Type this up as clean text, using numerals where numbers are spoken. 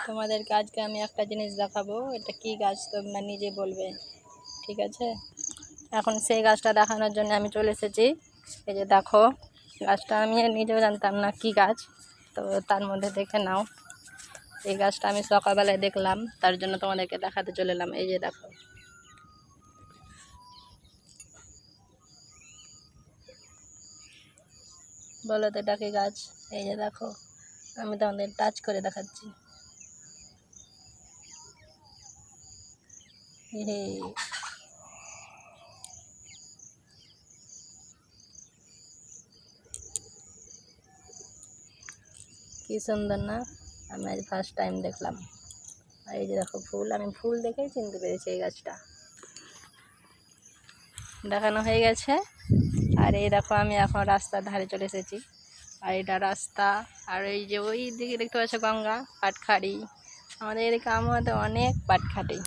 তোমাদেরকে আজকে আমি একটা জিনিস দেখাবো, এটা কি গাছ তোমরা নিজে বলবে, ঠিক আছে? এখন সেই গাছটা দেখানোর জন্য আমি চলে এসেছি। এই যে দেখো, গাছটা আমি নিজেও জানতাম না কি গাছ, তো তার মধ্যে দেখে নাও। এই গাছটা আমি সকালবেলায় দেখলাম, তার জন্য তোমাদেরকে দেখাতে চলে এলাম। এই যে দেখো, বলো তো এটা কি গাছ? এই যে দেখো, আমি তোমাদের টাচ করে দেখাচ্ছি। কি সুন্দর না? আমি আজ ফার্স্ট টাইম দেখলাম। আর এই যে দেখো ফুল, আমি ফুল দেখেই চিনতে পেরেছি এই গাছটা। দেখানো হয়ে গেছে। আর এই দেখো, আমি এখন রাস্তার ধারে চলে এসেছি। আর এটা রাস্তা, আর এই যে ওই দিকে দেখতে পাচ্ছ গঙ্গা, পাটখাড়ি। আমাদের এদিকে আমাদের অনেক পাটখাড়ি।